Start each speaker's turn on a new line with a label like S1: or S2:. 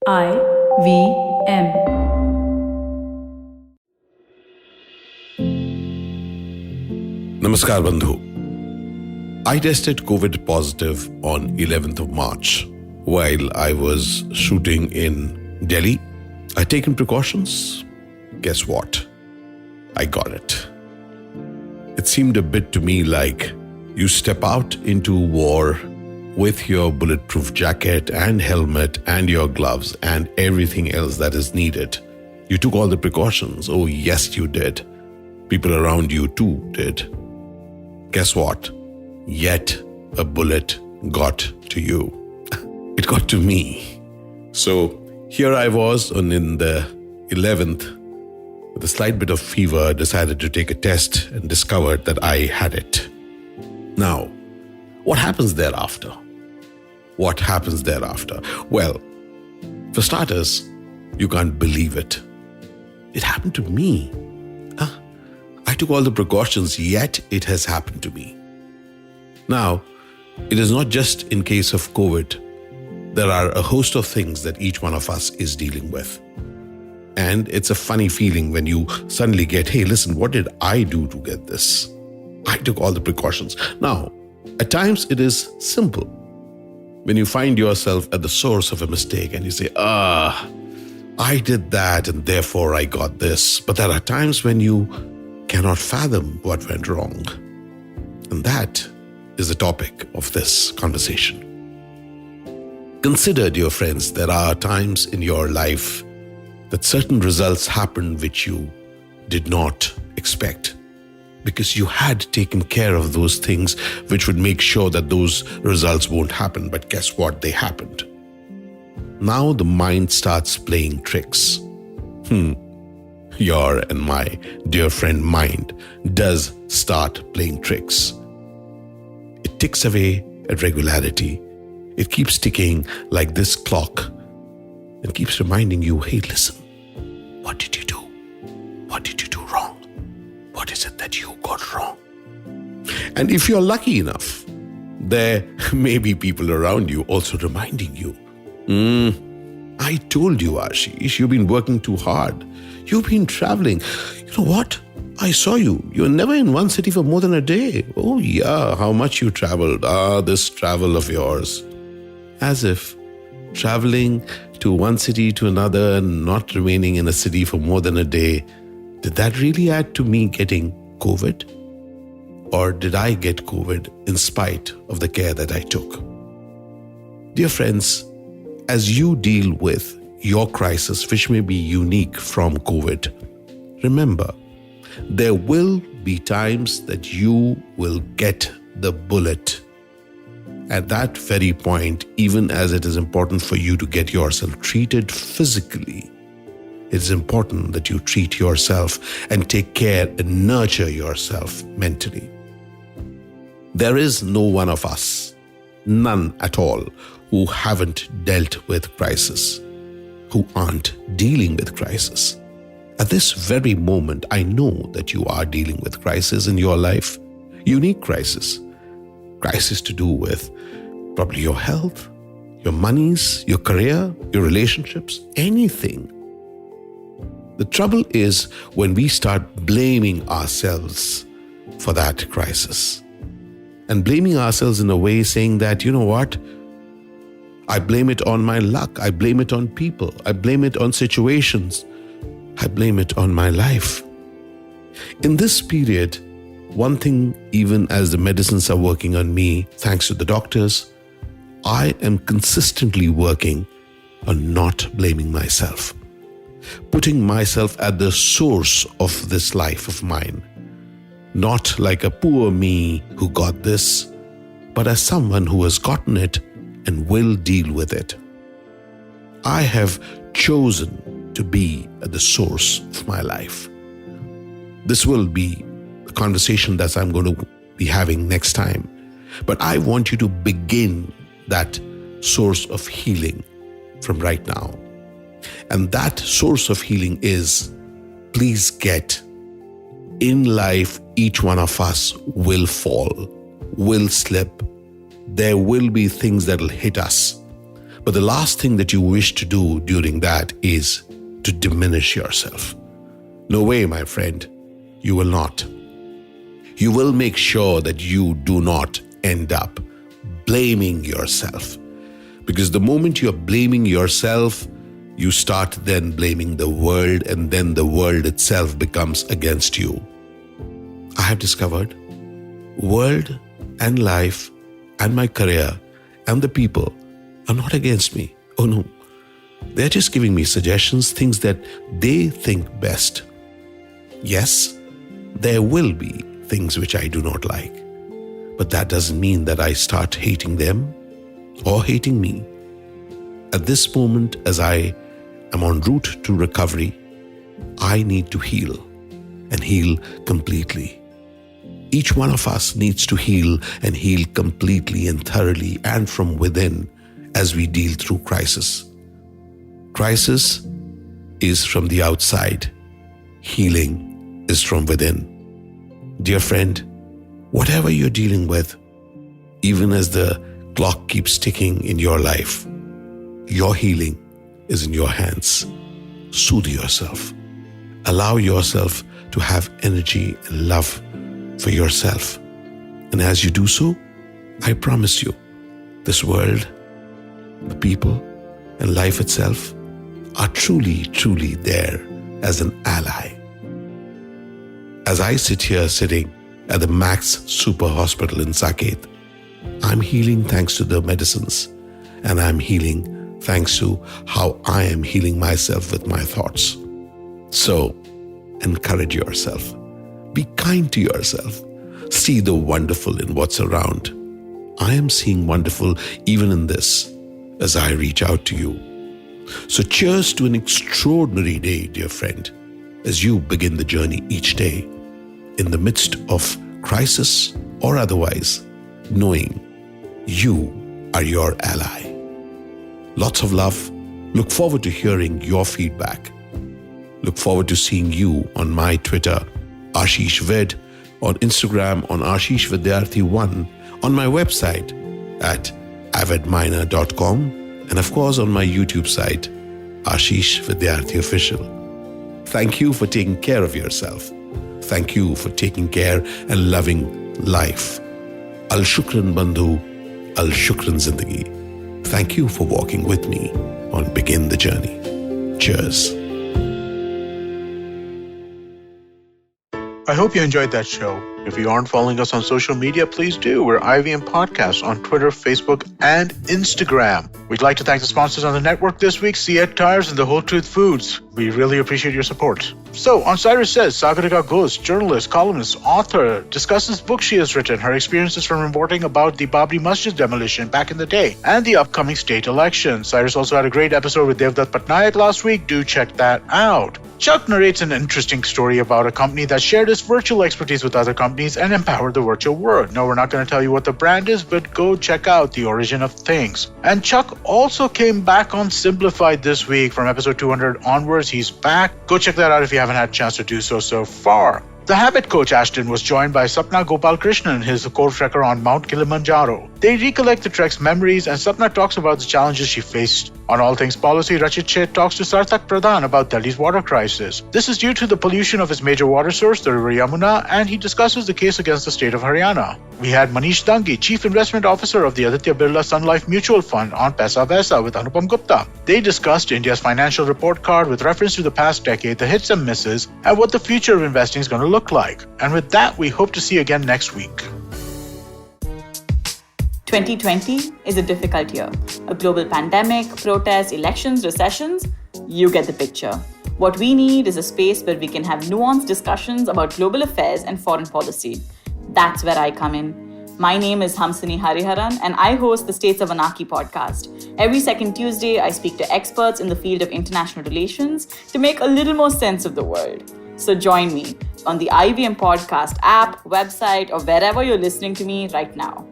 S1: IVM.
S2: Namaskar Bandhu. I tested COVID positive on 11th of March while I was shooting in Delhi. I'd taken precautions. Guess what? I got it. It seemed a bit to me like you step out into war with your bulletproof jacket and helmet and your gloves and everything else that is needed. You took all the precautions. Oh, yes, you did. People around you too did. Guess what? Yet a bullet got to you. It got to me. So here I was in the 11th with a slight bit of fever, decided to take a test and discovered that I had it. Now, what happens thereafter? What happens thereafter? Well, for starters, you can't believe it. It happened to me. I took all the precautions, yet it has happened to me. Now, it is not just in case of COVID. There are a host of things that each one of us is dealing with. And it's a funny feeling when you suddenly get, hey, listen, what did I do to get this? I took all the precautions. Now, at times it is simple. When you find yourself at the source of a mistake and you say, I did that and therefore I got this. But there are times when you cannot fathom what went wrong. And that is the topic of this conversation. Consider, dear friends, there are times in your life that certain results happen which you did not expect, because you had taken care of those things which would make sure that those results won't happen. But guess what? They happened. Now the mind starts playing tricks. Your and my dear friend mind does start playing tricks. It ticks away at regularity. It keeps ticking like this clock and keeps reminding you, hey, listen, what did you do? What did you do wrong? What is it that you got wrong? And if you're lucky enough, there may be people around you also reminding you, I told you, Ashish, you've been working too hard. You've been traveling. You know what? I saw you. You're never in one city for more than a day. Oh yeah, how much you traveled. This travel of yours. As if traveling to one city to another and not remaining in a city for more than a day, did that really add to me getting COVID? Or did I get COVID in spite of the care that I took? Dear friends, as you deal with your crisis, which may be unique from COVID, remember, there will be times that you will get the bullet. At that very point, even as it is important for you to get yourself treated physically, it is important that you treat yourself and take care and nurture yourself mentally. There is no one of us, none at all, who haven't dealt with crisis, who aren't dealing with crisis. At this very moment, I know that you are dealing with crisis in your life, unique crisis to do with probably your health, your monies, your career, your relationships, anything. The trouble is when we start blaming ourselves for that crisis and blaming ourselves in a way saying that, you know what, I blame it on my luck, I blame it on people, I blame it on situations, I blame it on my life. In this period, one thing, even as the medicines are working on me, thanks to the doctors, I am consistently working on not blaming myself, putting myself at the source of this life of mine, not like a poor me who got this, but as someone who has gotten it and will deal with it. I have chosen to be at the source of my life. This will be the conversation that I'm going to be having next time. But I want you to begin that source of healing from right now. And that source of healing is, please get, in life, each one of us will fall, will slip. There will be things that will hit us. But the last thing that you wish to do during that is to diminish yourself. No way, my friend. You will not. You will make sure that you do not end up blaming yourself. Because the moment you're blaming yourself, you start then blaming the world, and then the world itself becomes against you. I have discovered world and life and my career and the people are not against me. Oh no. They're just giving me suggestions, things that they think best. Yes, there will be things which I do not like, but that doesn't mean that I start hating them or hating me. At this moment, as I am en route to recovery, I need to heal and heal completely. Each one of us needs to heal and heal completely and thoroughly and from within as we deal through crisis. Crisis is from the outside. Healing is from within. Dear friend, whatever you're dealing with, even as the clock keeps ticking in your life, your healing is in your hands. Soothe yourself. Allow yourself to have energy and love for yourself. And as you do so, I promise you, this world, the people, and life itself are truly, truly there as an ally. As I sit here sitting at the Max Super Hospital in Saket, I'm healing thanks to the medicines, and I'm healing thanks to how I am healing myself with my thoughts. So, encourage yourself. Be kind to yourself. See the wonderful in what's around. I am seeing wonderful even in this as I reach out to you. So cheers to an extraordinary day, dear friend, as you begin the journey each day in the midst of crisis or otherwise, knowing you are your ally. Lots of love. Look forward to hearing your feedback. Look forward to seeing you on my Twitter, Ashish Ved, on Instagram on Ashish Vidyarthi1, on my website at avidminer.com, and of course on my YouTube site, Ashish Vidyarthi Official. Thank you for taking care of yourself. Thank you for taking care and loving life. Al Shukran Bandhu, Al Shukran Zindagi. Thank you for walking with me on Begin the Journey. Cheers.
S1: I hope you enjoyed that show. If you aren't following us on social media, please do. We're IVM Podcasts on Twitter, Facebook, and Instagram. We'd like to thank the sponsors on the network this week, Siet Tires and The Whole Truth Foods. We really appreciate your support. So, on Cyrus Says, Sagarika Ghost, journalist, columnist, author, discusses books she has written, her experiences from reporting about the Babri Masjid demolition back in the day, and the upcoming state election. Cyrus also had a great episode with Devdutt Patnaik last week. Do check that out. Chuck narrates an interesting story about a company that shared its virtual expertise with other companies and empowered the virtual world. No, we're not going to tell you what the brand is, but go check out The Origin of Things. And Chuck also came back on Simplified this week from episode 200 onwards. He's back. Go check that out if you haven't had a chance to do so far. The Habit Coach Ashton was joined by Sapna Gopalkrishnan, his co-trekker on Mount Kilimanjaro. They recollect the trek's memories, and Sapna talks about the challenges she faced. On All Things Policy, Rachit Sheth talks to Sarthak Pradhan about Delhi's water crisis. This is due to the pollution of its major water source, the river Yamuna, and he discusses the case against the state of Haryana. We had Manish Dangi, Chief Investment Officer of the Aditya Birla Sun Life Mutual Fund, on Paisa Vaisa with Anupam Gupta. They discussed India's financial report card with reference to the past decade, the hits and misses, and what the future of investing is going to look like. And with that, we hope to see you again next week.
S3: 2020 is a difficult year. A global pandemic, protests, elections, recessions. You get the picture. What we need is a space where we can have nuanced discussions about global affairs and foreign policy. That's where I come in. My name is Hamsini Hariharan, and I host the States of Anarchy podcast. Every second Tuesday, I speak to experts in the field of international relations to make a little more sense of the world. So join me on the IVM Podcast app, website, or wherever you're listening to me right now.